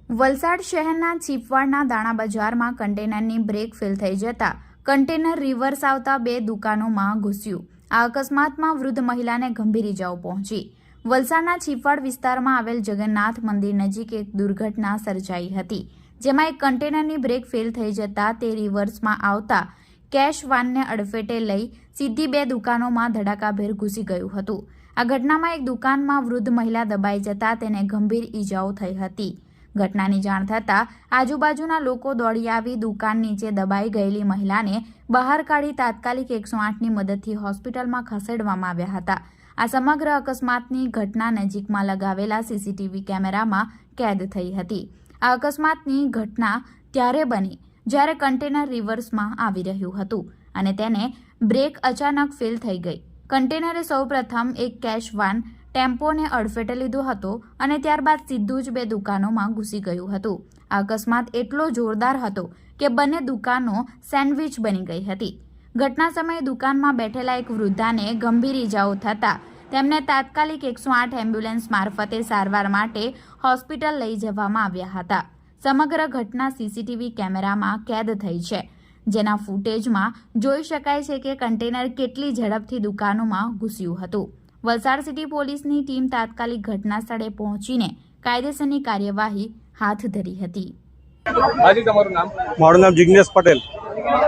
વલસાડ શહેરના ચીપવાડના દાણા બજારમાં કન્ટેનરની બ્રેક ફેલ થઈ જતા કન્ટેનર રિવર્સ આવતા બે દુકાનોમાં ઘૂસ્યું। આ અકસ્માતમાં વૃદ્ધ મહિલાને ગંભીર ઇજાઓ પહોંચી। વલસાડના ચીપવાડ વિસ્તારમાં આવેલ જગન્નાથ મંદિર નજીક એક દુર્ઘટના સર્જાઈ હતી, જેમાં એક કન્ટેનરની બ્રેક ફેલ થઈ જતા તે રિવર્સમાં આવતા કેશ વાનને અડફેટે લઈ સીધી બે દુકાનોમાં ધડાકાભેર ઘૂસી ગયું હતું। આ ઘટનામાં એક દુકાનમાં વૃદ્ધ મહિલા દબાઈ જતા તેને ગંભીર ઇજાઓ થઈ હતી। ઘટનાની જાણ થતાં આજુબાજુના લોકો દોડી આવી દુકાન નીચે દબાઈ ગયેલી મહિલાને બહાર કાઢી તાત્કાલિક 108ની મદદથી હોસ્પિટલમાં ખસેડવામાં આવ્યા હતા। આ સમગ્ર અકસ્માતની ઘટના નજીકમાં લગાવેલા સીસીટીવી કેમેરામાં કેદ થઈ હતી। આ અકસ્માતની ઘટના ત્યારે બની જ્યારે કન્ટેનર રિવર્સમાં આવી રહ્યું હતું અને તેને બ્રેક અચાનક ફેલ થઈ ગઈ। કન્ટેનરે સૌપ્રથમ એક કેશ વાન ટેમ્પોને અડફેટે લીધો હતો અને ત્યારબાદ સીધું જ બે દુકાનોમાં ઘૂસી ગયું હતું। આ અકસ્માત એટલો જોરદાર હતો કે બંને દુકાનો સેન્ડવિચ બની ગઈ હતી। ઘટના સમયે દુકાનમાં બેઠેલા એક વૃદ્ધાને ગંભીર ઇજાઓ થતાં તેમને તાત્કાલિક 108 એમ્બ્યુલન્સ મારફતે સારવાર માટે હોસ્પિટલ લઈ જવામાં આવ્યા હતા। સમગ્ર ઘટના સીસીટીવી કેમેરામાં કેદ થઈ છે, જેના ફૂટેજમાં જોઈ શકાય છે કે કન્ટેનર કેટલી ઝડપથી દુકાનોમાં ઘૂસ્યું હતું। વલસાડ સિટી પોલીસની ટીમ તાત્કાલિક ઘટના સ્થળે પહોંચીને કાયદેસરની કાર્યવાહી હાથ ધરી હતી। હાજી, તમારું નામ? મારું નામ જિગ્નેશ પટેલ।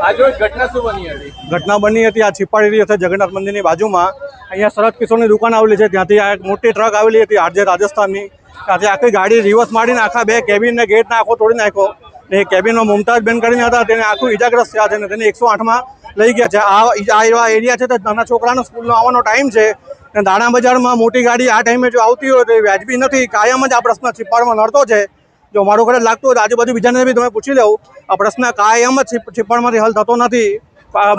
આજે ઘટના શું બની હતી? ઘટના બની હતી આ ચીપાડ એરિયા છે, જગન્નાથ મંદિરની બાજુમાં। અહીંયા શરદ કિશોરની દુકાન આવેલી છે, ત્યાંથી આ એક મોટી ટ્રક આવેલી હતી આરજે રાજસ્થાનની। ત્યાંથી આખી ગાડી રિવર્સ મારીને આખા બે કેબિનને ગેટને આખો તોડી નાખ્યો। એ કેબિનમાં મુમતાજ બેન કરીને હતા, તેને આખું ઇજાગ્રસ્ત થયા છે અને તેને 108માં લઈ ગયા છે। આ એવા એરિયા છે તો નાના છોકરાનો સ્કૂલનો આવવાનો ટાઈમ છે। દાણા બજારમાં મોટી ગાડી આ ટાઈમે જો આવતી હોય તો એ વ્યાજબી નથી। કાયમ જ આ પ્રશ્ન ચીપાડમાં નડતો છે। જો મારું ઘરે લાગતું હોય તો આજુબાજુ બીજાને બી તમે પૂછી લેવું, આ પ્રશ્ન કાયમ જ ચીપાડમાંથી હલ થતો નથી।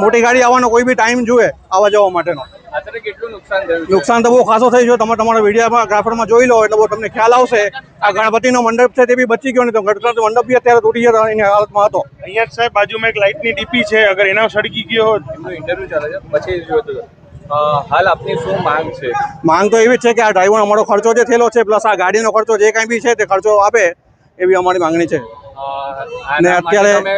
મોટી ગાડી આવવાનો કોઈ બી ટાઈમ જોઈએ આવવા જવા માટેનો। આશરે કેટલું નુકસાન થયું? નુકસાન તો બહુ ખાસો થઈ ગયો। તમે તમારા વિડીયોમાં ગ્રાફરમાં જોઈ લો એટલે બહુ તમને ખ્યાલ આવશે। આ ગણપતિનો મંડપ છે તે બી બચી ગયો, નહીં તો ગણપતિ મંડપ બી અત્યારે તૂટી ગયો એની હાલતમાં હતો। અહીંયા સાહેબ બાજુમાં એક લાઇટની ડીપી છે, અગર એના સળગી ગયો હોત। એમનું ઇન્ટરવ્યુ ચાલે છે, પછી જોતું હાલ આપની શું માંગ છે? માંગ તો એવી જ છે કે આ ડ્રાઈવરનો અમારો ખર્ચો જે થયેલો છે પ્લસ આ ગાડીનો ખર્ચો જે કાંઈ બી છે તે ખર્ચો આપે એવી અમારી માંગણી છે। અને અત્યારે તમે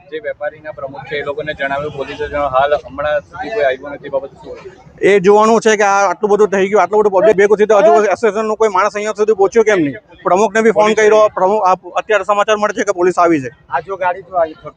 જે વેપારીના પ્રમુખ છે એ લોકોને જણાવ્યું, પોલીસે હાલ હમણાં સુધી કોઈ આવ્યું નથી, બાબત શું? એ જોવાનું છે કે આ આટલું બધું થઈ ગયું, આટલું બધું પબ્લિક ભેગું થયું, હજુ એસોસિએશનનો કોઈ માણસ અહીંયા સુધી પહોંચ્યો કેમ નહીં? પ્રમુખને બી ફોન કર્યો, પ્રમુખ અત્યારે સમાચાર મળે છે કે પોલીસ આવી છે। આ જો ગાડી તો આવી